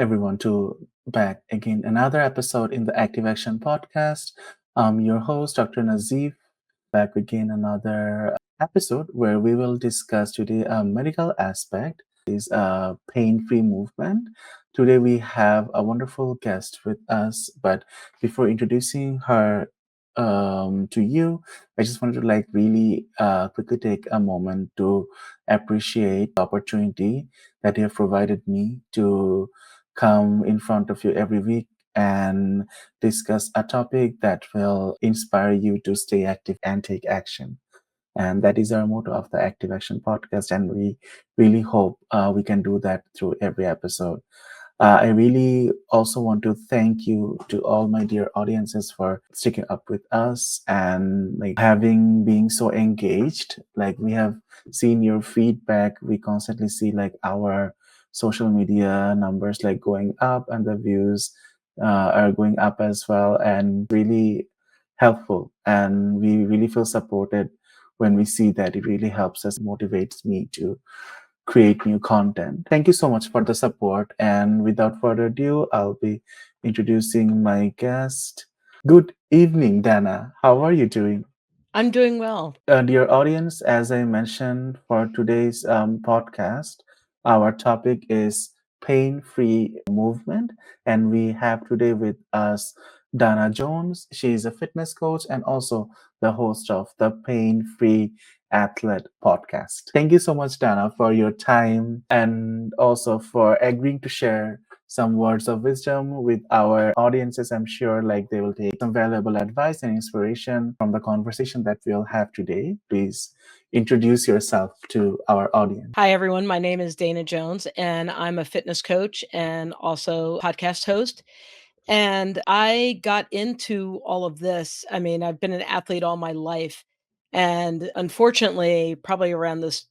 everyone to back again another episode in the Active Action podcast. I'm your host, Dr. Nazif, back again another episode where we will discuss today a medical aspect is pain-free movement. Today we have a wonderful guest with us, but before introducing her to you, I just wanted to really quickly take a moment to appreciate the opportunity that you have provided me to come in front of you every week and discuss a topic that will inspire you to stay active and take action. And that is our motto of the Active Action podcast. And we really hope we can do that through every episode. I really also want to thank you to all my dear audiences for sticking up with us and having being so engaged. Like we have seen your feedback. We constantly see our social media numbers going up and the views are going up as well, and really helpful. And we really feel supported when we see that. It really helps us, motivates me to create new content. Thank you so much for the support. And without further ado, I'll be introducing my guest. Good evening, Dana. How are you doing? I'm doing well. Dear audience, as I mentioned for today's podcast, our topic is pain free movement. And we have today with us Dana Jones. She is a fitness coach and also the host of the Pain Free Athlete podcast. Thank you so much, Dana, for your time and also for agreeing to share some words of wisdom with our audiences. I'm sure they will take some valuable advice and inspiration from the conversation that we'll have today. Please introduce yourself to our audience. Hi, everyone. My name is Dana Jones, and I'm a fitness coach and also podcast host. And I got into all of this. I mean, I've been an athlete all my life. And unfortunately, probably around this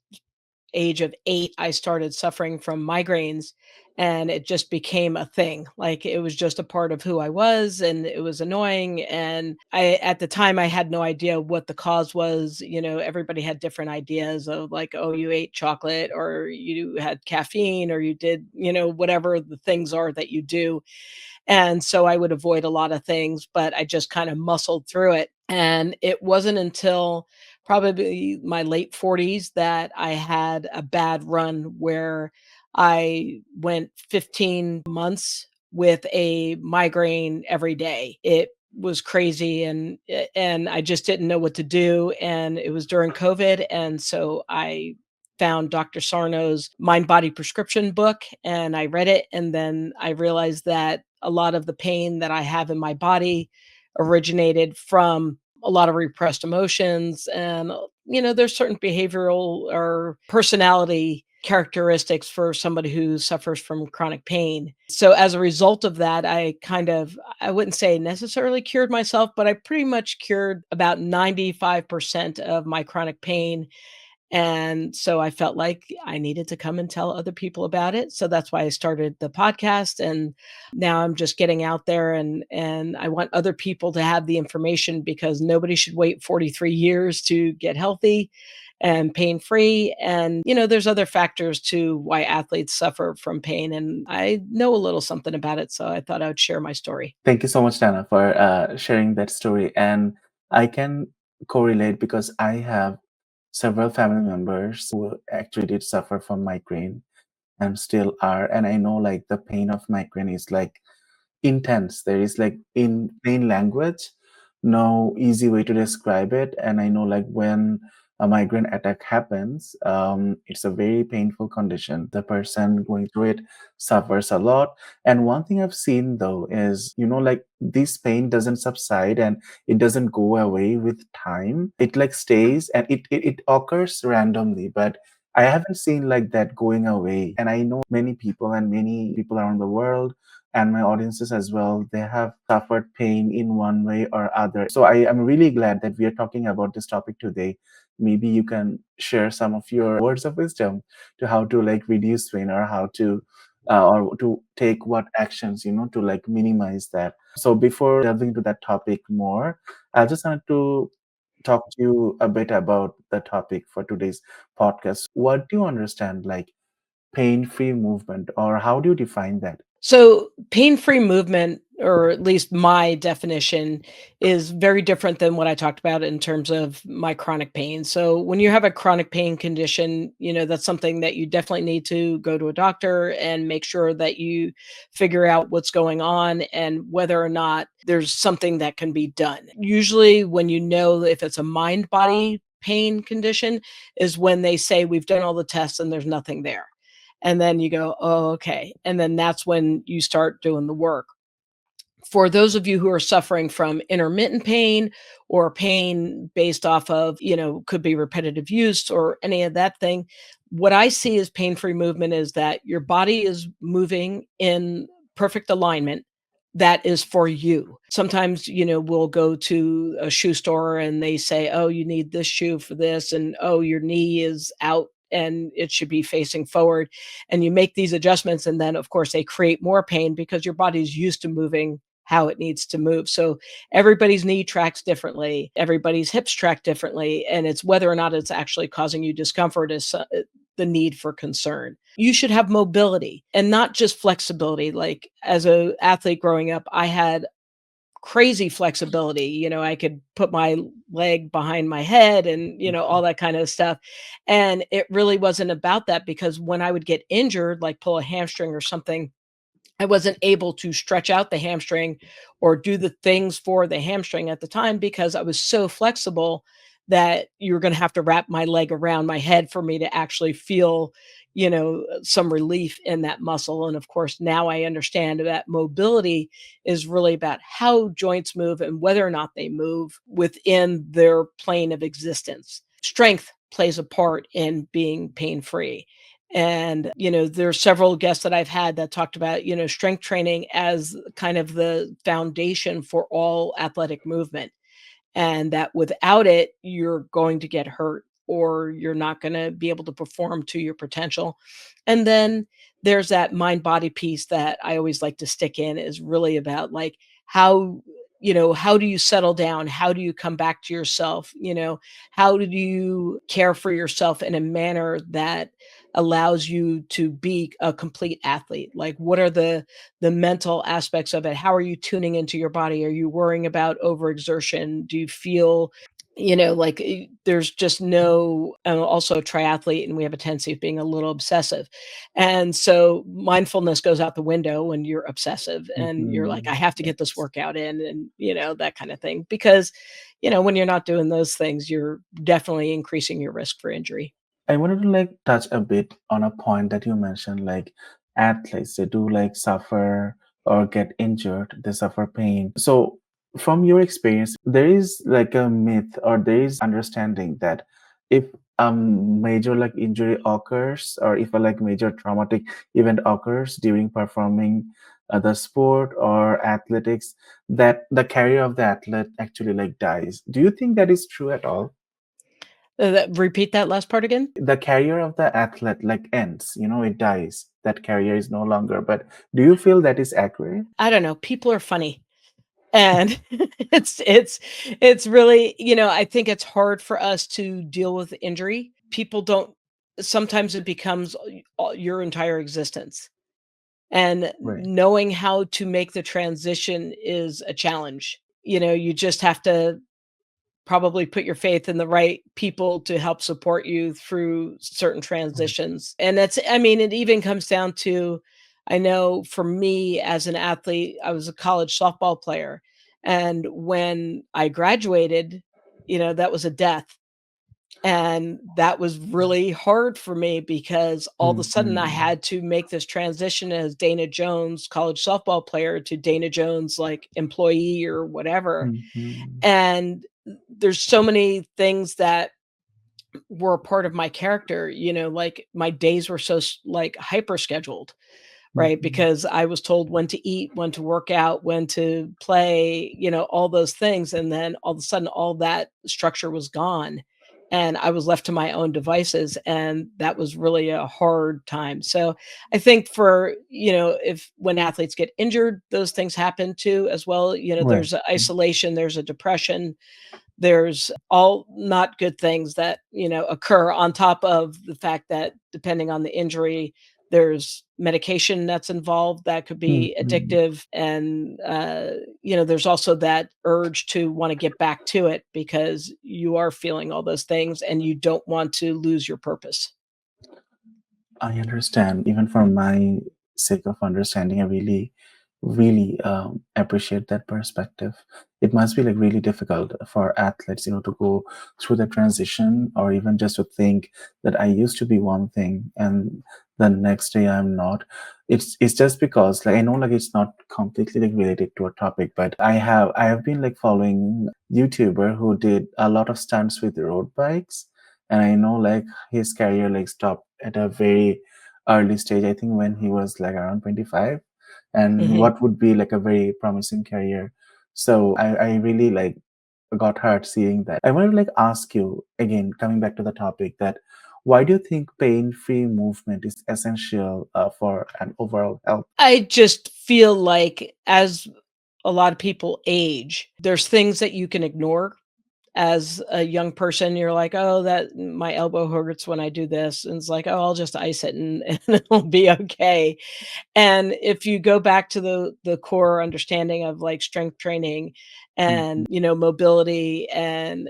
age of 8, I started suffering from migraines, and it just became a thing. Like, it was just a part of who I was, and it was annoying, and at the time, I had no idea what the cause was. Everybody had different ideas of like, "Oh, you ate chocolate, or you had caffeine, or you did," whatever the things are that you do. And so I would avoid a lot of things, but I just kind of muscled through it. And it wasn't until probably my late 40s that I had a bad run where I went 15 months with a migraine every day. It was crazy, and I just didn't know what to do, and it was during COVID, and so I found Dr. Sarno's Mind Body Prescription book, and I read it, and then I realized that a lot of the pain that I have in my body originated from a lot of repressed emotions. And there's certain behavioral or personality characteristics for somebody who suffers from chronic pain. So as a result of that, I wouldn't say necessarily cured myself, but I pretty much cured about 95% of my chronic pain. And so I felt like I needed to come and tell other people about it. So that's why I started the podcast. And now I'm just getting out there, and I want other people to have the information, because nobody should wait 43 years to get healthy and pain free. And there's other factors to why athletes suffer from pain, and I know a little something about it, so I thought I would share my story. Thank you so much, Dana, for sharing that story. And I can correlate because I have several family members who actually did suffer from migraine and still are. And I know the pain of migraine is intense. There is in plain language, no easy way to describe it. And I know when a migraine attack happens, it's a very painful condition. The person going through it suffers a lot. And one thing I've seen though is, this pain doesn't subside and it doesn't go away with time. It stays and it occurs randomly, but I haven't seen that going away. And I know many people around the world and my audiences as well, they have suffered pain in one way or other. So I am really glad that we are talking about this topic today. Maybe you can share some of your words of wisdom to how to reduce pain or how to or to take what actions to minimize that. So before delving into that topic more, I just wanted to talk to you a bit about the topic for today's podcast. What do you understand pain-free movement, or how do you define that? So, pain-free movement, or at least my definition, is very different than what I talked about in terms of my chronic pain. So, when you have a chronic pain condition, that's something that you definitely need to go to a doctor and make sure that you figure out what's going on and whether or not there's something that can be done. Usually, when you know if it's a mind body pain condition, is when they say, "We've done all the tests and there's nothing there." And then you go, "Oh, okay." And then that's when you start doing the work. For those of you who are suffering from intermittent pain or pain based off of, could be repetitive use or any of that thing, what I see as pain-free movement is that your body is moving in perfect alignment that is for you. Sometimes, we'll go to a shoe store and they say, "Oh, you need this shoe for this," and, "Oh, your knee is out and it should be facing forward." And you make these adjustments, and then, of course, they create more pain because your body's used to moving how it needs to move. So everybody's knee tracks differently, everybody's hips track differently, and it's whether or not it's actually causing you discomfort is the need for concern. You should have mobility and not just flexibility. Like as a athlete growing up, I had crazy flexibility. I could put my leg behind my head and, all that kind of stuff. And it really wasn't about that because when I would get injured, like pull a hamstring or something, I wasn't able to stretch out the hamstring or do the things for the hamstring at the time because I was so flexible that you're going to have to wrap my leg around my head for me to actually feel, some relief in that muscle. And of course, now I understand that mobility is really about how joints move and whether or not they move within their plane of existence. Strength plays a part in being pain free. And, there's several guests that I've had that talked about, strength training as kind of the foundation for all athletic movement, and that without it, you're going to get hurt or you're not going to be able to perform to your potential. And then there's that mind body piece that I always like to stick in is really about like how how do you settle down, how do you come back to yourself, how do you care for yourself in a manner that allows you to be a complete athlete? Like what are the mental aspects of it? How are you tuning into your body? Are you worrying about overexertion? Do you feel, like there's just no, I'm also a triathlete and we have a tendency of being a little obsessive. And so mindfulness goes out the window when you're obsessive and you're like, Mhm. I have to get this Yes. workout in and, that kind of thing. Because, when you're not doing those things, you're definitely increasing your risk for injury. I wanted to like touch a bit on a point that you mentioned, like athletes, they do like suffer or get injured, they suffer pain. So, from your experience, there is like a myth or there is understanding that if a major like injury occurs or if a like major traumatic event occurs during performing the sport or athletics, that the career of the athlete actually like dies. Do you think that is true at all? Repeat that last part again. The career of the athlete like ends, it dies, that career is no longer, but do you feel that is accurate? I don't know. People are funny. And it's really, I think it's hard for us to deal with injury. People don't, sometimes it becomes your entire existence. And Right. knowing how to make the transition is a challenge. You just have to probably put your faith in the right people to help support you through certain Right. transitions. And that's, I mean, it even comes down to, I know for me as an athlete, I was a college softball player. And when I graduated, that was a death. And that was really hard for me because all of a sudden I Mhm. had to make this transition as Dana Jones, college softball player, to Dana Jones, like employee or whatever. Mhm. And there's so many things that were a part of my character, like my days were so like hyper scheduled, right? Mhm. Because I was told when to eat, when to work out, when to play, all those things. And then all of a sudden, all that structure was gone. And I was left to my own devices. And that was really a hard time. So I think for, if when athletes get injured, those things happen too, as well. Right. There's a isolation, there's a depression, there's all not good things that, occur on top of the fact that depending on the injury, there's medication that's involved that could be Mhm. addictive, and, there's also that urge to wanna get back to it because you are feeling all those things and you don't want to lose your purpose. I understand. Even for my sake of understanding, I really, really appreciate that perspective. It must be like really difficult for athletes, to go through the transition, or even just to think that I used to be one thing and the next day I'm not. It's just because like I know like it's not completely like related to a topic, but I have been like following YouTuber who did a lot of stunts with road bikes, and I know like his career like stopped at a very early stage. I think when he was like around 25, and Mhm. what would be like a very promising career. So I really like got hurt seeing that. I want to like ask you again, coming back to the topic, that why do you think pain-free movement is essential for an overall health? I just feel like as a lot of people age, there's things that you can ignore. As a young person, you're like, "Oh, that my elbow hurts when I do this," and it's like, "Oh, I'll just ice it and and it'll be okay." And if you go back to the core understanding of, like, strength training Mhm. and, mobility and,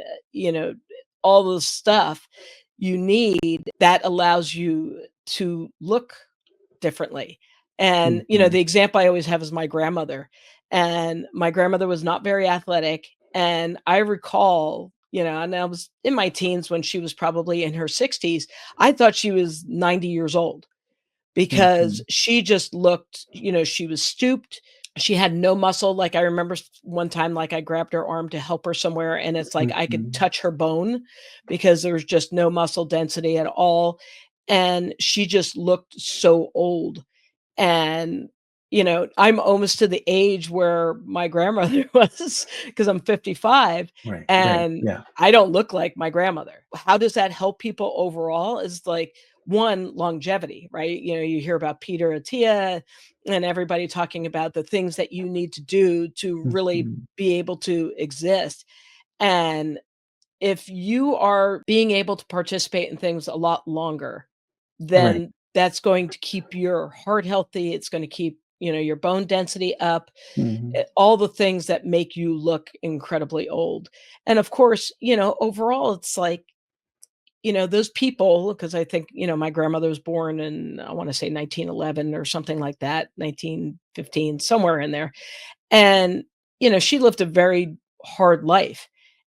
all this stuff you need that allows you to look differently. And, Mhm. the example I always have is my grandmother. And my grandmother was not very athletic. And I recall, and I was in my teens when she was probably in her 60s. I thought she was 90 years old because Mhm. she just looked, she was stooped. She had no muscle. Like I remember one time, like I grabbed her arm to help her somewhere, and it's like I could Mhm. touch her bone because there was just no muscle density at all. And she just looked so old. And, I'm almost to the age where my grandmother was because I'm 55, Right. Right. and Yeah. I don't look like my grandmother. How does that help people overall? Is like, one, longevity, right? You hear about Peter Attia and everybody talking about the things that you need to do to really Mhm. be able to exist. And if you are being able to participate in things a lot longer, Right. then that's going to keep your heart healthy, it's gonna keep, your bone density up, Mhm. all the things that make you look incredibly old. And of course, overall, it's like, those people, because I think, my grandmother was born in, I wanna say 1911 or something like that, 1915, somewhere in there. And, she lived a very hard life.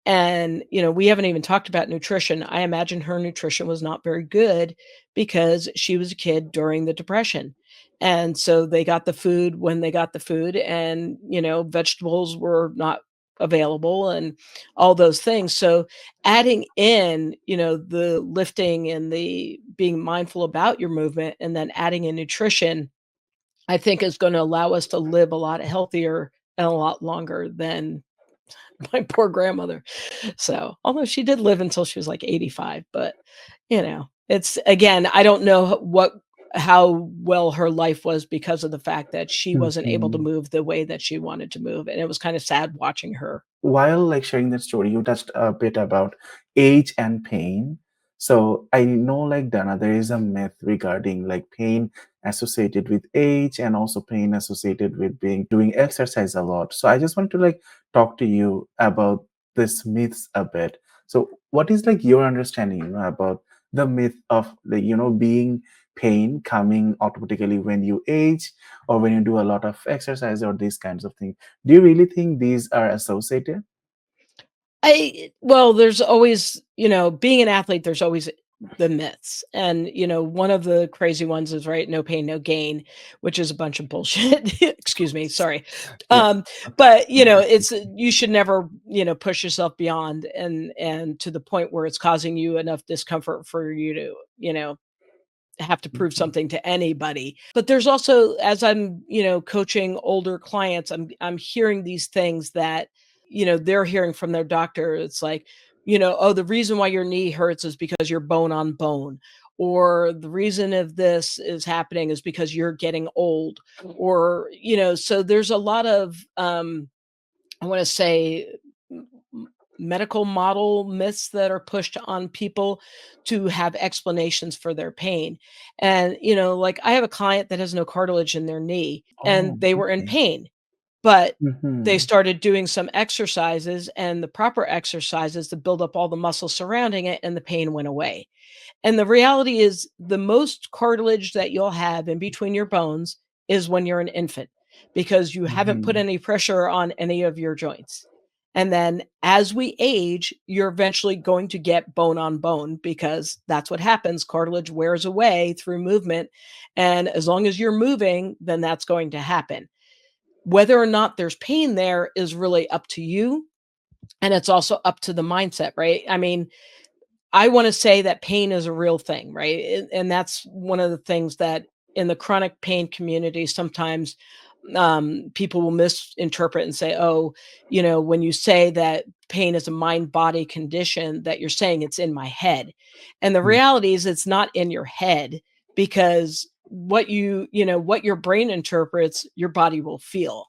And, we haven't even talked about nutrition. I imagine her nutrition was not very good because she was a kid during the depression. And so they got the food when they got the food, and, vegetables were not available and all those things. So adding in, the lifting and the being mindful about your movement and then adding in nutrition, I think is going to allow us to live a lot healthier and a lot longer than my poor grandmother. So, although she did live until she was like 85, but, it's again, I don't know how well her life was because of the fact that she wasn't able to Mhm. move the way that she wanted to move, and it was kind of sad watching her. While like sharing that story, you touched a bit about age and pain. So I know like Dana, there is a myth regarding like pain associated with age, and also pain associated with being doing exercise a lot. So I just want to like talk to you about this myths a bit. So what is like your understanding, about the myth of like, being pain coming automatically when you age, or when you do a lot of exercise, or these kinds of things? Do you really think these are associated? Well, there's always, being an athlete, there's always the myths. And, one of the crazy ones is, right, no pain, no gain, which is a bunch of bullshit. Excuse me, sorry. Yeah. Um, but, No, that's it's you should never, push yourself beyond and to the point where it's causing you enough discomfort for you to, have to prove mhm. something to anybody. But there's also, as I'm, coaching older clients, I'm hearing these things that, they're hearing from their doctor. It's like, "Oh, the reason why your knee hurts is because you're bone on bone." Or the reason of this is happening is because you're getting old. Or, so there's a lot of I want to say medical model myths that are pushed on people to have explanations for their pain. And, like I have a client that has no cartilage in their knee Oh, and they were in okay. pain, but they Mhm. started doing some exercises and the proper exercises to build up all the muscles surrounding it, and the pain went away. And the reality is the most cartilage that you'll have in between your bones is when you're an infant because you haven't put Mhm. any pressure on any of your joints. And then as we age, you're eventually going to get bone on bone because that's what happens. Cartilage wears away through movement. And as long as you're moving, then that's going to happen. Whether or not there's pain there is really up to you. And it's also up to the mindset, right? I mean, I wanna say that pain is a real thing, right? And that's one of the things that in the chronic pain community, sometimes, people will misinterpret and say, "Oh, when you say that pain is a mind-body condition, that you're saying it's in my head." And the Mm. reality is it's not in your head because what your brain interprets, your body will feel.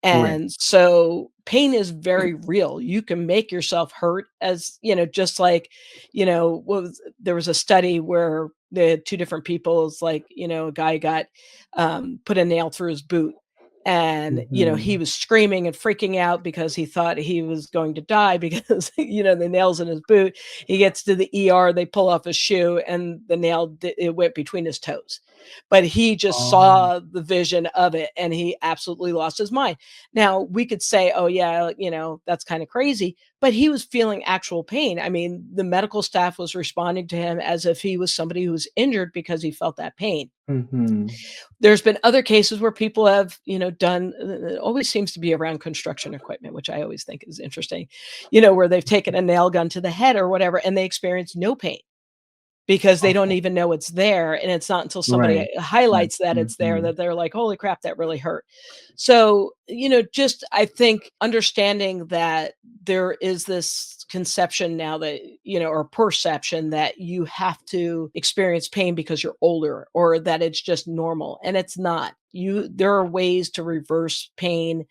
Right. And so pain is very real. You can make yourself hurt just like, there was a study where the two different people is like, a guy got put a nail through his boot. And, he Mhm. was screaming and freaking out because he thought he was going to die because, the nail's in his boot. He gets to the ER, they pull off his shoe, and the it went between his toes. But he just Oh. saw the vision of it and he absolutely lost his mind. Now, we could say, "Oh, yeah, that's kinda crazy," but he was feeling actual pain. I mean, the medical staff was responding to him as if he was somebody who was injured because he felt that pain. Mhm. There's been other cases where people have, done it always seems to be around construction equipment, which I always think is interesting, where they've taken a nail gun to the head or whatever, and they experience no pain because they don't Oh, even know it's there, and it's not until somebody right. Right. highlights that it's there Mhm. that they're like, "Holy crap, that really hurt." So, just I think understanding that there is this conception now that, or perception that you have to experience pain because you're older or that it's just normal, and it's not. There are ways to reverse pain,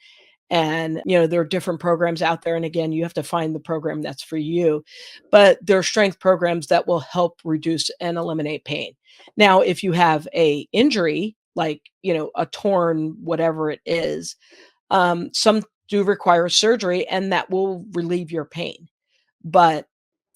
and there are different programs out there, and again, you have to find the program that's for you. But there are strength programs that will help reduce and eliminate pain. Now if you have a injury like a torn whatever it is, some do require surgery and that will relieve your pain. But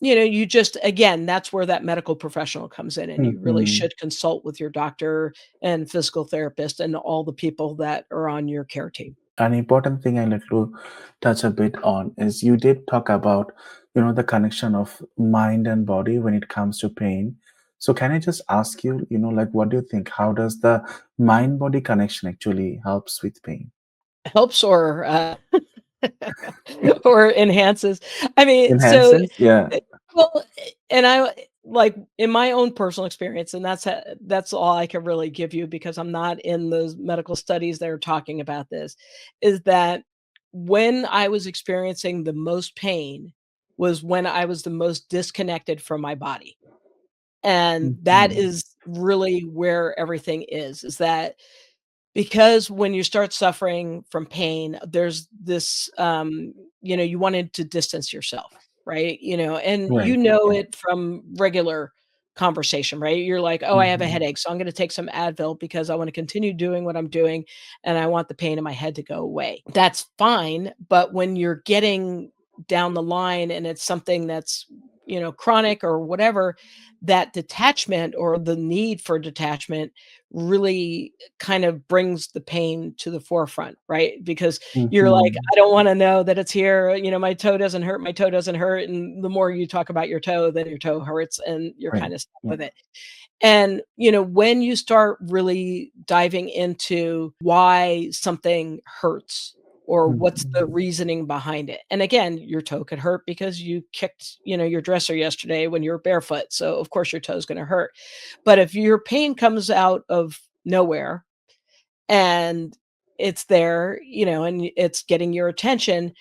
you just again, that's where that medical professional comes in, and you really Mhm. should consult with your doctor and physical therapist and all the people that are on your care team. An important thing I like to touch a bit on is you did talk about, the connection of mind and body when it comes to pain. So can I just ask you, like, what do you think? How does the mind-body connection actually helps with pain? Helps or, or enhances. I mean, so, Enhances? Yeah. well, and I like, in my own personal experience, and that's all I can really give you because I'm not in those medical studies that are talking about this, is that when I was experiencing the most pain was when I was the most disconnected from my body. And that Mhm. is really where everything is that because when you start suffering from pain, there's this, you wanted to distance yourself, right? And Right. Yeah. it from regular conversation, right? You're like, oh, I have a Mhm. headache. So I'm going to take some Advil because I want to continue doing what I'm doing and I want the pain in my head to go away. That's fine. But when you're getting down the line and it's something that's, chronic or whatever, that detachment or the need for detachment really kind of brings the pain to the forefront, right? Because you're like, Mhm. "I don't wanna know that it's here, my toe doesn't hurt," and the more you talk about your toe, then your toe hurts, and you're Right. kinda stuck Yeah. with it. And, when you start really diving into why something hurts or what's the Mhm. reasoning behind it. And again, your toe could hurt because you kicked, your dresser yesterday when you were barefoot. So of course your toe's going to hurt. But if your pain comes out of nowhere and it's there, and it's getting your attention,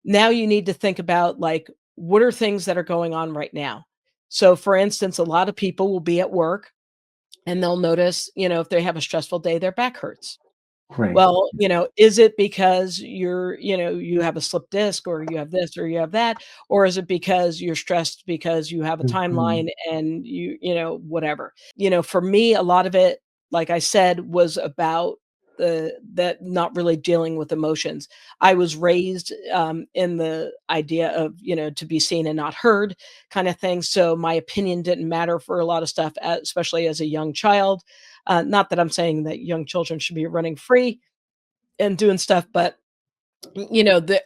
now you need to think about like what are things that are going on right now. So for instance, a lot of people will be at work and they'll notice, if they have a stressful day, their back hurts. Right. Well, is it because you have a slip disc or you have this or you have that, or is it because you're stressed because you have a Mhm. timeline and whatever. For me, a lot of it, like I said, was about that not really dealing with emotions. I was raised in the idea of, to be seen and not heard kind of thing. So my opinion didn't matter for a lot of stuff, especially as a young child. Not that I'm saying that young children should be running free and doing stuff, but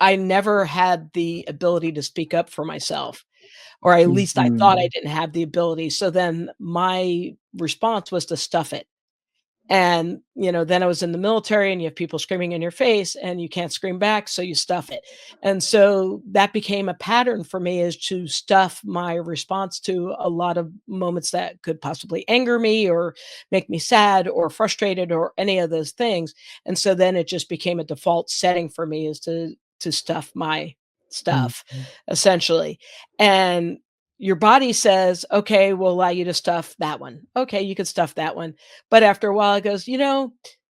I never had the ability to speak up for myself, or at least I thought I Mhm. didn't have the ability. So then my response was to stuff it. And, then I was in the military and you have people screaming in your face and you can't scream back, so you stuff it. And so that became a pattern for me, is to stuff my response to a lot of moments that could possibly anger me or make me sad or frustrated or any of those things. And so then it just became a default setting for me, is to stuff my stuff Mhm. essentially. And your body says, okay, we'll allow you to stuff that one. Okay, you could stuff that one, but after a while, it goes,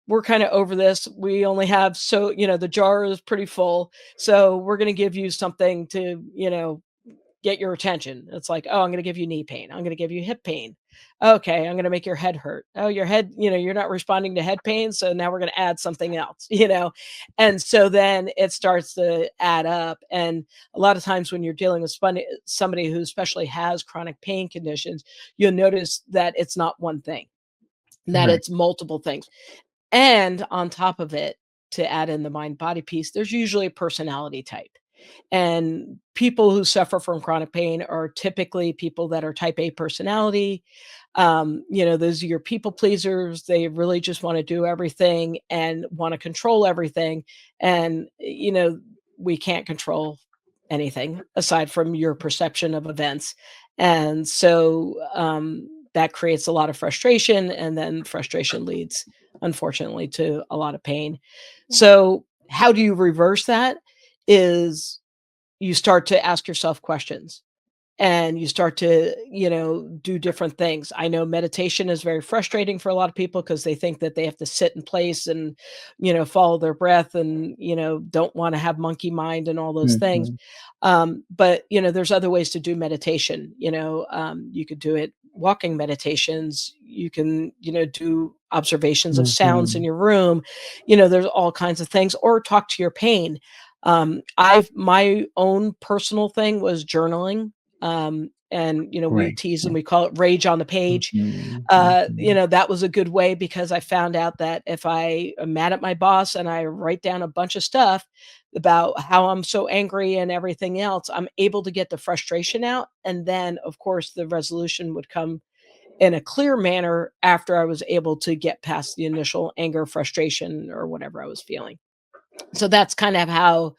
we're kind of over this. We only have so, the jar is pretty full. So we're going to give you something to, get your attention. It's like, oh, I'm going to give you knee pain. I'm going to give you hip pain. Okay, I'm going to make your head hurt. Oh, your head, you're not responding to head pain. So now we're going to add something else, And so then it starts to add up. And a lot of times when you're dealing with somebody who especially has chronic pain conditions, you'll notice that it's not one thing, that Right. it's multiple things. And on top of it, to add in the mind body piece, there's usually a personality type. And people who suffer from chronic pain are typically people that are type A personality. Those are your people pleasers. They really just want to do everything and want to control everything. And, we can't control anything aside from your perception of events. And so that creates a lot of frustration. And then frustration leads, unfortunately, to a lot of pain. So, how do you reverse that? Is you start to ask yourself questions and you start to, do different things. I know meditation is very frustrating for a lot of people because they think that they have to sit in place and, follow their breath and, don't want to have monkey mind and all those things. Mhm. But, there's other ways to do meditation. You could do it walking meditations. You can, do observations of sounds in Mhm. your room. There's all kinds of things, or talk to your pain. I've my own personal thing was journaling. And we Right. tease and Yeah. we call it rage on the page. Mhm. Mhm. That was a good way because I found out that if I am mad at my boss and I write down a bunch of stuff about how I'm so angry and everything else, I'm able to get the frustration out. And then, of course, the resolution would come in a clear manner after I was able to get past the initial anger, frustration, or whatever I was feeling. So that's kind of how,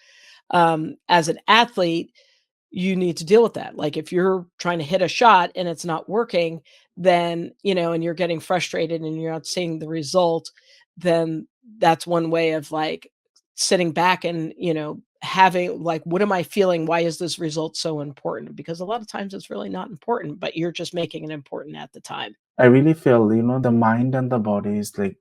as an athlete, you need to deal with that. Like if you're trying to hit a shot and it's not working, then, and you're getting frustrated and you're not seeing the result, then that's one way of like sitting back and, having like, what am I feeling? Why is this result so important? Because a lot of times it's really not important, but you're just making it important at the time. I really feel, the mind and the body is like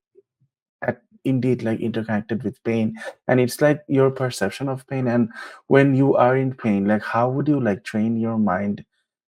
indeed like interconnected with pain, and it's like your perception of pain. And when you are in pain, like how would you like train your mind,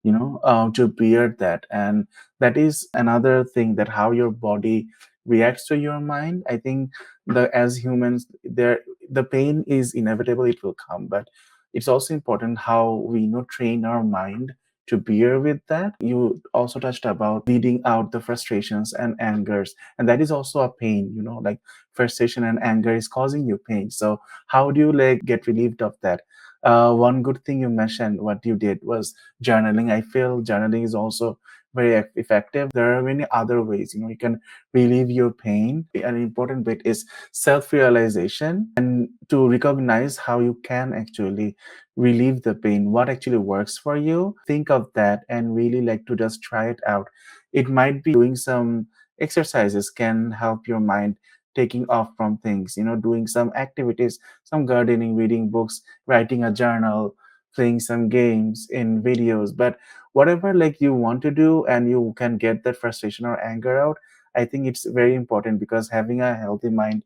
to bear that? And that is another thing, that how your body reacts to your mind. I think the as humans, the pain is inevitable, it will come, but it's also important how we train our mind to bear with that. You also touched about leading out the frustrations and angers, and that is also a pain, like frustration and anger is causing you pain. So how do you like get relieved of that? One good thing you mentioned, what you did was journaling. I feel journaling is also very effective. There are many other ways, you can relieve your pain. An important bit is self-realization, and to recognize how you can actually relieve the pain, what actually works for you. Think of that and really like to just try it out. It might be doing some exercises can help your mind taking off from things, doing some activities, some gardening, reading books, writing a journal, playing some games in videos. But whatever like you want to do and you can get that frustration or anger out, I think it's very important, because having a healthy mind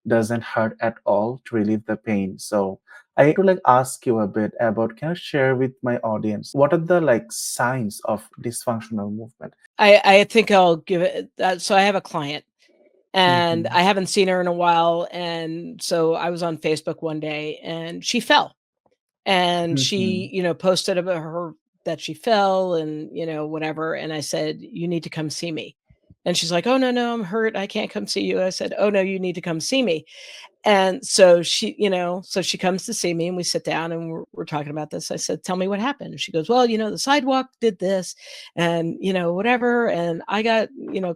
doesn't hurt at all to relieve the pain. So I to like ask you a bit about, can you share with my audience what are the like signs of dysfunctional movement? I think I'll give it so I have a client, and Mm-hmm. I haven't seen her in a while, and so I was on Facebook one day, and she fell. And Mm-hmm. she, posted about her that she fell and, whatever, and I said, "You need to come see me." And she's like, "Oh, no, no, I'm hurt. I can't come see you." I said, "Oh, no, you need to come see me." And so she comes to see me and we sit down and we're talking about this. I said, "Tell me what happened." And she goes, "Well, the sidewalk did this and, whatever. And I got,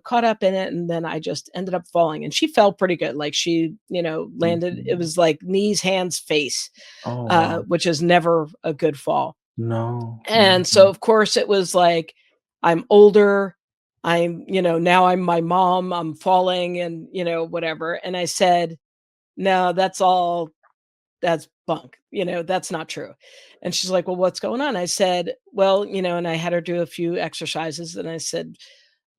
caught up in it. And then I just ended up falling." And she fell pretty good. Like she, landed, it Mm-hmm. was like knees, hands, face, Oh wow. which is never a good fall. No. And so, Mm-hmm. of course, it was like, I'm older. Now I'm my mom. I'm falling and, whatever. And I said, "No, that's bunk, that's not true." And she's like, "Well, what's going on?" I said, "Well," and I had her do a few exercises and I said,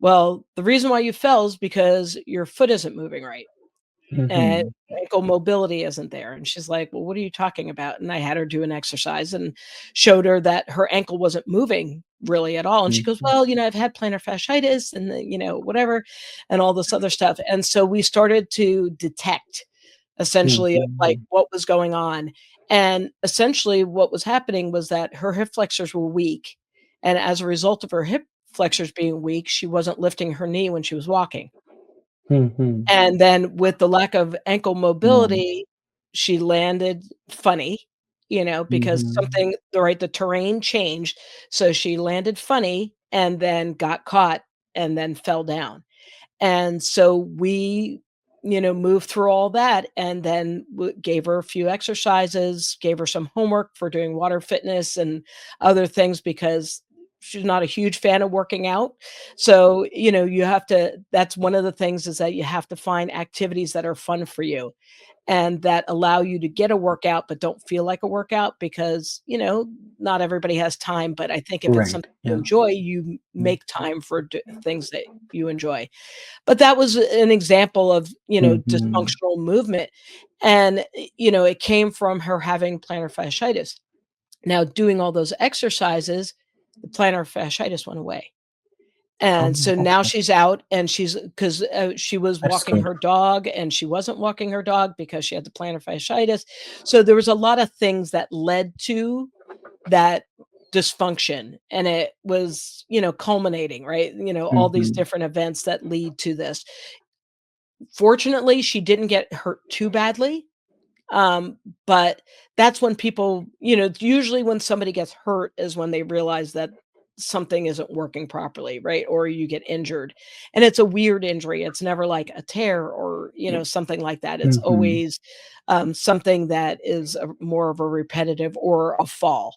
"Well, the reason why you fell is because your foot isn't moving right and Mm-hmm. ankle mobility isn't there." And she's like, "Well, what are you talking about?" And I had her do an exercise and showed her that her ankle wasn't moving really at all. And she goes, Mm-hmm. "Well, I've had plantar fasciitis and whatever and all this other stuff." And so we started to detect essentially of, like, Mm-hmm. what was going on. And essentially what was happening was that her hip flexors were weak. And as a result of her hip flexors being weak, she wasn't lifting her knee when she was walking. Mm-hmm. And then with the lack of ankle Wow. mobility, she landed funny, because Mm-hmm. the terrain changed. So she landed funny and then got caught and then fell down. And so we, moved through all that and then gave her a few exercises, gave her some homework for doing water fitness and other things because she's not a huge fan of working out. So, you have to, that's one of the things is that you have to find activities that are fun for you and that allow you to get a workout but don't feel like a workout because, not everybody has time. But I think if it's Right. something you Yeah. enjoy, you Mm-hmm. make time for things that you enjoy. But that was an example of, Mm-hmm. dysfunctional movement, and, it came from her having plantar fasciitis. Now doing all those exercises, the plantar fasciitis went away. Oh, And so now okay. she's out and she's 'cause, she was That's walking good. her dog and she wasn't walking her dog because she had the plantar fasciitis. So there was a lot of things that led to that dysfunction, and it was, culminating, right? All these Mm-hmm. different events that lead to this. Fortunately, she didn't get hurt too badly, um, but that's when people, usually when somebody gets hurt is when they realize that something isn't working properly, right? Or you get injured. And it's a weird injury. It's never like a tear or, something like that. It's Mm-hmm. always something that is more of a repetitive or a fall.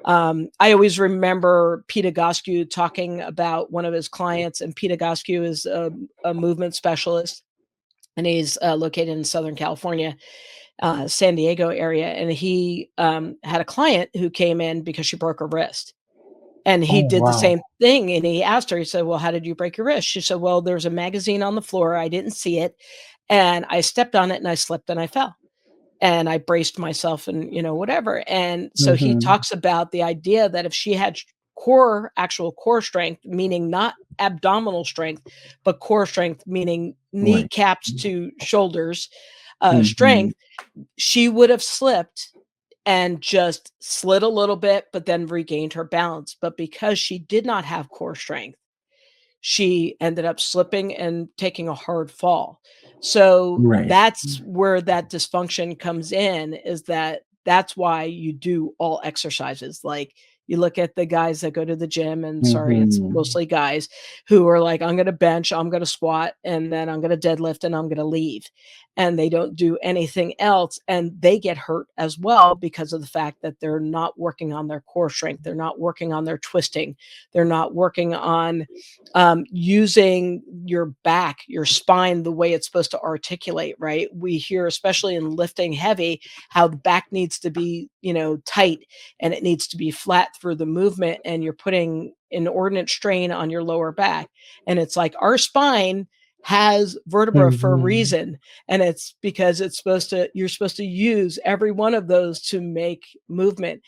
I always remember Peter Goskew talking about one of his clients, and Peter Goskew is a movement specialist, and he's located in Southern California, San Diego area. And he had a client who came in because she broke her wrist. And he Oh did the wow. same thing. And he asked her, he said, "Well, how did you break your wrist?" She said, "Well, there's a magazine on the floor. I didn't see it. And I stepped on it and I slipped and I fell. And I braced myself and, whatever." And so he Mm-hmm. talks about the idea that if she had actual core strength, meaning not abdominal strength, but core strength, meaning Right. kneecaps to shoulders Mm-hmm. strength, she would have slipped and just slid a little bit, but then regained her balance. But because she did not have core strength, she ended up slipping and taking a hard fall. So Right. that's where that dysfunction comes in, is that that's why you do all exercises. Like, you look at the guys that go to the gym, and sorry, it's Mm-hmm. mostly guys who are like, "I'm going to bench, I'm going to squat, and then I'm going to deadlift and I'm going to leave." And they don't do anything else. And they get hurt as well because of the fact that they're not working on their core strength. They're not working on their twisting. They're not working on using your back, your spine, the way it's supposed to articulate, right? We hear, especially in lifting heavy, how the back needs to be, tight, and it needs to be flat through the movement. And you're putting inordinate strain on your lower back. And it's like our spine has vertebra for a Mhm. reason, and it's because it's supposed to you're supposed to use every one of those to make movement.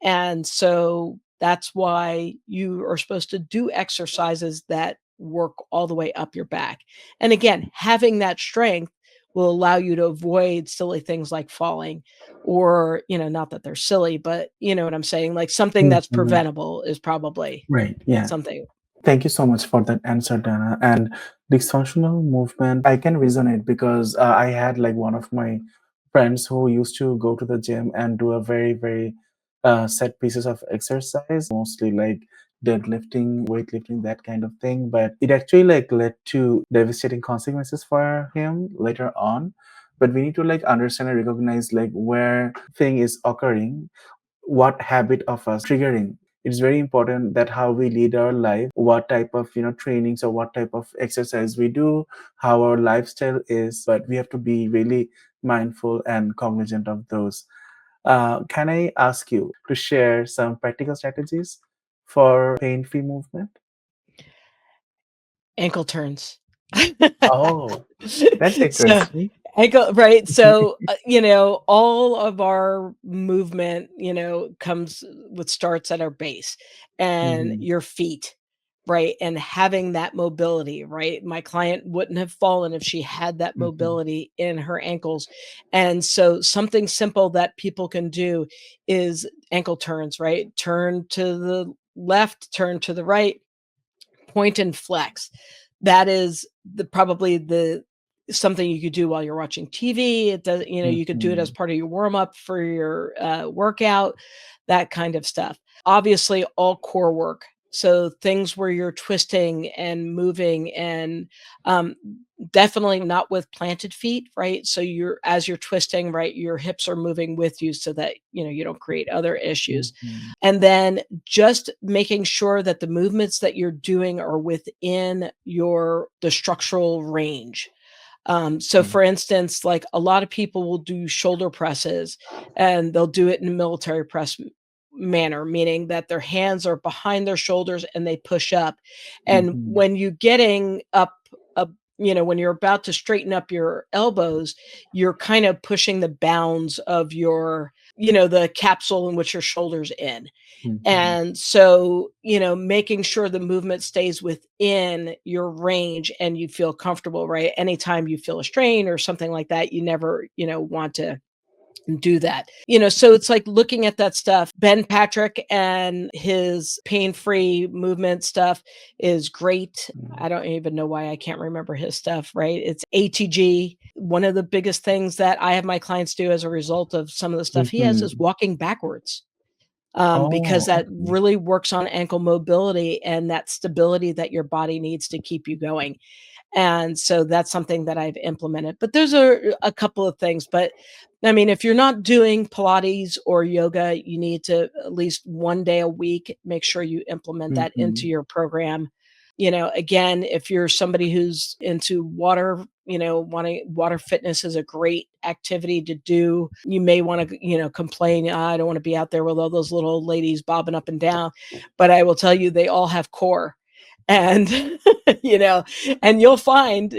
And so that's why you are supposed to do exercises that work all the way up your back. And again, having that strength will allow you to avoid silly things like falling, or, not that they're silly, but you know what I'm saying? Like something that's Mhm. preventable is probably Right. Yeah. something. Thank you so much for that answer, Dana. And dysfunctional movement, I can resonate because I had like one of my friends who used to go to the gym and do a very, very set pieces of exercise, mostly like deadlifting, weightlifting, that kind of thing. But it actually like led to devastating consequences for him later on. But we need to like understand and recognize like where thing is occurring, what habit of us triggering. It's very important that how we lead our life, what type of trainings or what type of exercise we do, how our lifestyle is, but we have to be really mindful and cognizant of those. Can I ask you to share some practical strategies for pain-free movement? Ankle turns. Oh, that's So interesting. ankle right, so, all of our movement, comes with starts at our base and Mhm, your feet, right, and having that mobility, right? My client wouldn't have fallen if she had that mhm, mobility in her ankles, and so something simple that people can do is ankle turns, right? Turn to the left, turn to the right, point and flex. That is probably the something you could do while you're watching TV. It does, you could do it as mhm, part of your warm up for your workout, that kind of stuff. Obviously, all core work. So things where you're twisting and moving, and um, definitely not with planted feet, right? So as you're twisting, right, your hips are moving with you so that you don't create other issues. mhm, And then just making sure that the movements that you're doing are within the structural range. So mhm, for instance, like a lot of people will do shoulder presses and they'll do it in a military press manner, meaning that their hands are behind their shoulders and they push up. And mhm, when you getting up, when you're about to straighten up your elbows, you're kind of pushing the bounds of the capsule in which your shoulders in. mhm, And so, making sure the movement stays within your range and you feel comfortable, right? Anytime you feel a strain or something like that, you never, want to do that. So it's like looking at that stuff. Ben Patrick and his pain-free movement stuff is great. mhm, I don't even know why I can't remember his stuff, right? It's ATG. One of the biggest things that I have my clients do as a result of some of the stuff he has is mhm. walking backwards, because Oh, that okay. really works on ankle mobility and that stability that your body needs to keep you going. And so that's something that I've implemented. But those are a couple of things. But I mean, if you're not doing Pilates or yoga, you need to at least one day a week make sure you implement that into Mhm, your program. Again, if you're somebody who's into water, wanting water fitness is a great activity to do. You may want to, complain, "Ah, I don't want to be out there with all those little old ladies bobbing up and down." But I will tell you, they all have core. And you know and you'll find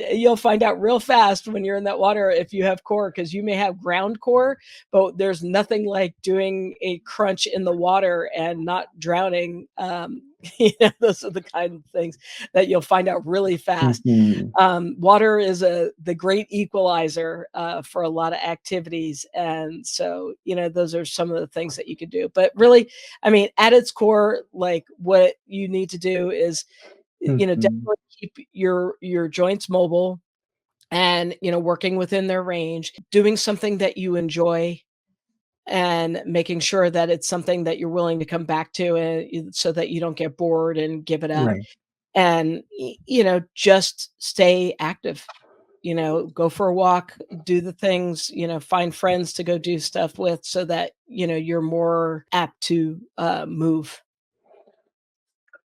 out real fast when you're in that water if you have core, because you may have ground core, but there's nothing like doing a crunch in the water and not drowning. Those are the kind of things that you'll find out really fast. mhm. Water is the great equalizer for a lot of activities, and so those are some of the things that you could do. But really, I mean, at its core, like what you need to do is Mhm, definitely keep your joints mobile and, working within their range, doing something that you enjoy and making sure that it's something that you're willing to come back to, so that you don't get bored and give it up. right. And, just stay active, go for a walk, do the things, find friends to go do stuff with so that, you're more apt to move.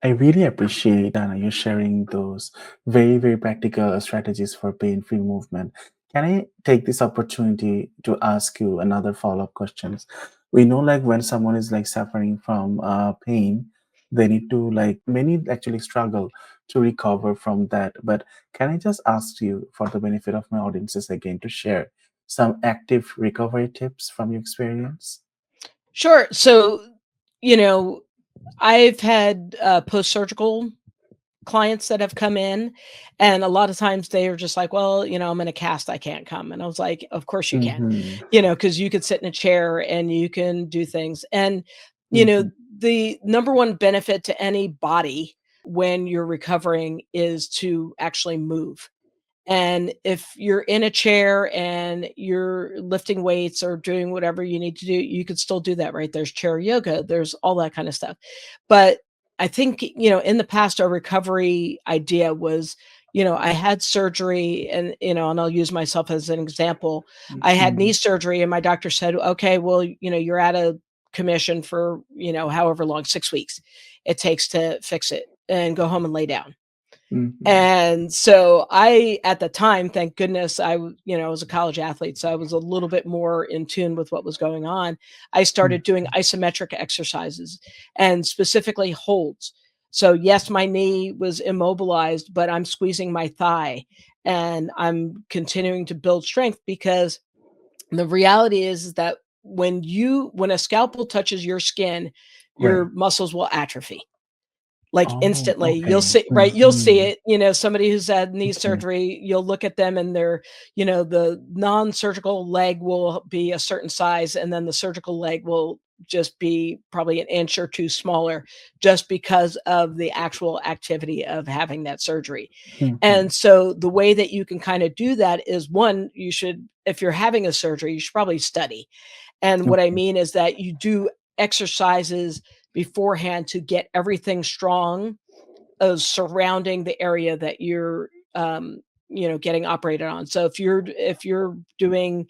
I really appreciate, Dana, you sharing those very, very practical strategies for pain-free movement. Can I take this opportunity to ask you another follow-up questions? We know like when someone is like suffering from pain, they need to like many actually struggle to recover from that. But can I just ask you, for the benefit of my audiences again, to share some active recovery tips from your experience? Sure. So, you know, I've had post-surgical clients that have come in, and a lot of times they are just like, "Well, I'm in a cast, I can't come." And I was like, "Of course you can." Mm-hmm. Because you could sit in a chair and you can do things. And, you know, Mm-hmm. the number one benefit to any body when you're recovering is to actually move. And if you're in a chair and you're lifting weights or doing whatever you need to do, you could still do that, right? There's chair yoga, there's all that kind of stuff. But I think, in the past, our recovery idea was, I had surgery and, and I'll use myself as an example. I had Mm-hmm. knee surgery and my doctor said, okay, well, you're out of commission for, however long, 6 weeks it takes to fix it and go home and lay down. Mm-hmm. And so I, at the time, thank goodness I was a college athlete. So I was a little bit more in tune with what was going on. I started doing isometric exercises and specifically holds. So yes, my knee was immobilized, but I'm squeezing my thigh and I'm continuing to build strength because the reality is that when a scalpel touches your skin, Right. your muscles will atrophy like, Oh, instantly. You'll okay. see right, you'll see Mm-hmm. it, somebody who's had knee Okay. surgery, you'll look at them and the non-surgical leg will be a certain size, and then the surgical leg will just be probably an inch or 2 smaller just because of the actual activity of having that surgery. Mm-hmm. And so, the way that you can kinda do that is, 1, you should if you're having a surgery, you should probably study. And what I Okay. mean is that you do exercises beforehand to get everything strong surrounding the area that you're getting operated on. So if you're doing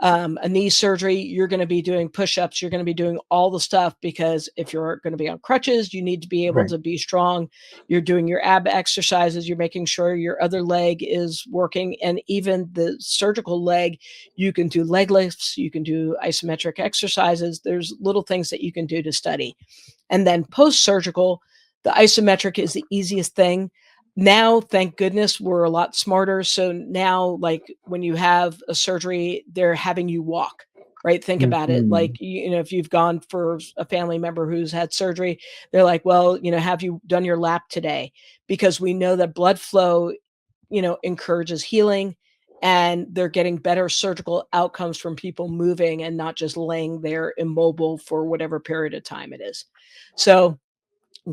a knee surgery, you're going to be doing push-ups, you're going to be doing all the stuff because if you're going to be on crutches, you need to be able Right. to be strong. You're doing your ab exercises, you're making sure your other leg is working, and even the surgical leg, you can do leg lifts, you can do isometric exercises. There's little things that you can do to study. And then post surgical, the isometric is the easiest thing. Now, thank goodness, we're a lot smarter. So now, like when you have a surgery, they're having you walk, right? Think about it. Mm-hmm. Like, if you've gone for a family member who's had surgery, they're like, well, have you done your lap today? Because we know that blood flow, encourages healing and they're getting better surgical outcomes from people moving and not just laying there immobile for whatever period of time it is. So,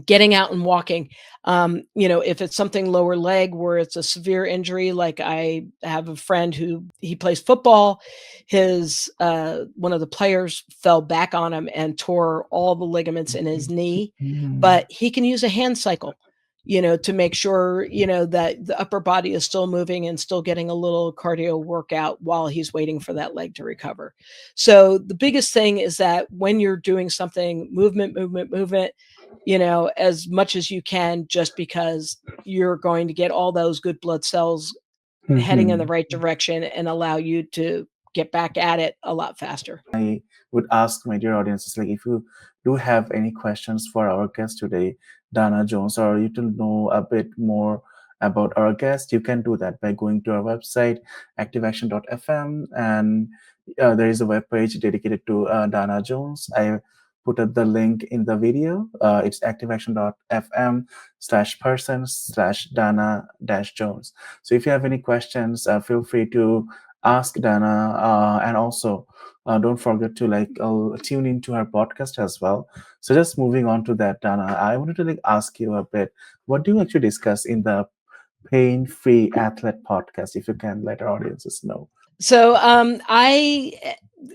getting out and walking, if it's something lower leg where it's a severe injury, like I have a friend who he plays football, his one of the players fell back on him and tore all the ligaments in his knee, Mm-hmm. but he can use a hand cycle, to make sure, that the upper body is still moving and still getting a little cardio workout while he's waiting for that leg to recover. So the biggest thing is that when you're doing something, movement, as much as you can, just because you're going to get all those good blood cells heading in the Mm-hmm. right direction and allow you to get back at it a lot faster. I would ask my dear audiences, like, if you do have any questions for our guest today, Dana Jones, or you to know a bit more about our guest, you can do that by going to our website, activeaction.fm, and there is a web page dedicated to Dana Jones. I put up the link in the video. It's activeaction.fm/person/Dana dash Jones. So if you have any questions, feel free to ask Dana, and also don't forget to like tune into her podcast as well. So just moving on to that, Dana, I wanted to like ask you a bit, what do you actually discuss in the Pain Free Athlete podcast, if you can let our audiences know? So, I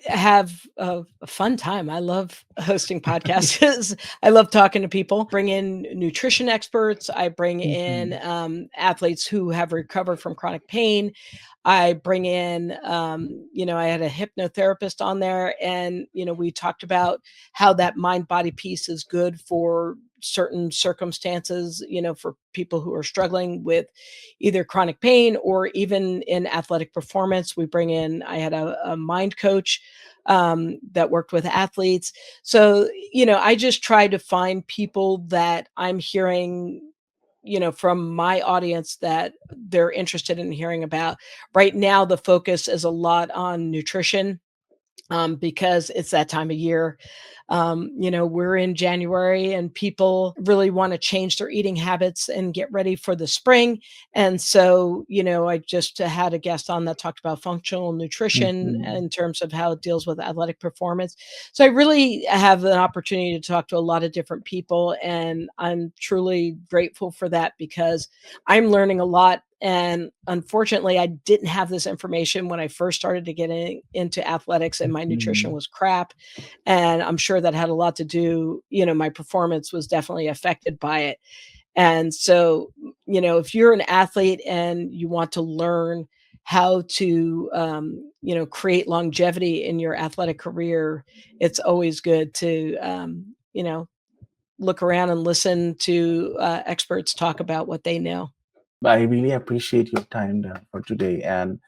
have a fun time. I love hosting podcasts. I love talking to people. Bring in nutrition experts. I bring in Mhm. athletes who have recovered from chronic pain. I bring in, I had a hypnotherapist on there, and we talked about how that mind body piece is good for certain circumstances, for people who are struggling with either chronic pain or even in athletic performance. I had a mind coach that worked with athletes. So, I just try to find people that I'm hearing, from my audience that they're interested in hearing about. Right now, the focus is a lot on nutrition because it's that time of year. We're in January and people really want to change their eating habits and get ready for the spring. And so, I just had a guest on that talked about functional nutrition Mhm. in terms of how it deals with athletic performance. So I really have an opportunity to talk to a lot of different people. And I'm truly grateful for that because I'm learning a lot. And unfortunately, I didn't have this information when I first started to get into athletics, and my nutrition Mhm. was crap. And I'm sure that had a lot to do, my performance was definitely affected by it. And so, if you're an athlete and you want to learn how to, create longevity in your athletic career, it's always good to, look around and listen to experts talk about what they know. I really appreciate your time for today and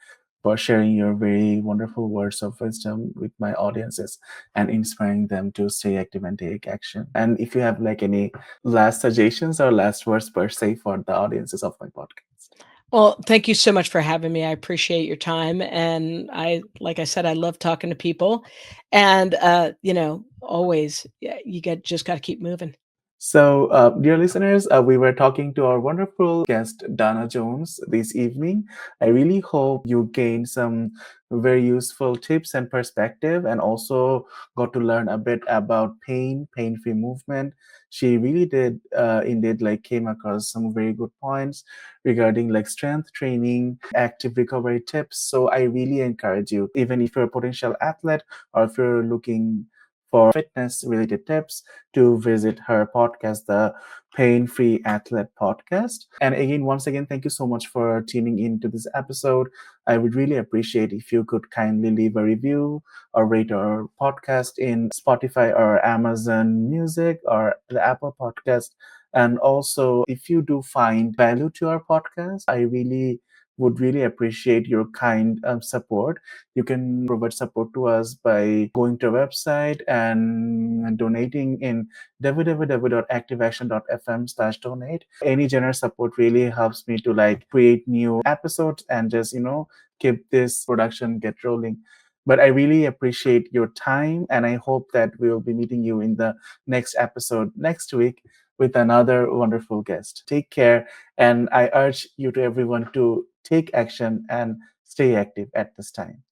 for sharing your very wonderful words of wisdom with my audiences and inspiring them to stay active and take action. And if you have like any last suggestions or last words per se for the audiences of my podcast. Well, thank you so much for having me. I appreciate your time. And like I said, I love talking to people. And, always, yeah, just got to keep moving. So, dear listeners, we were talking to our wonderful guest, Dana Jones, this evening. I really hope you gained some very useful tips and perspective, and also got to learn a bit about pain-free movement. She really did, indeed, like came across some very good points regarding like strength training, active recovery tips. So, I really encourage you, even if you're a potential athlete or if you're looking for fitness related tips, to visit her podcast, the Pain Free Athlete Podcast. And again, once again, thank you so much for tuning into this episode. I would really appreciate if you could kindly leave a review or rate our podcast in Spotify or Amazon Music or the Apple Podcast. And also, if you do find value to our podcast, I really would really appreciate your kind support. You can provide support to us by going to our website and donating in www.activeaction.fm/donate. Any generous support really helps me to like create new episodes and just keep this production get rolling. But I really appreciate your time, and I hope that we will be meeting you in the next episode next week with another wonderful guest. Take care, and I urge you to everyone to take action and stay active at this time.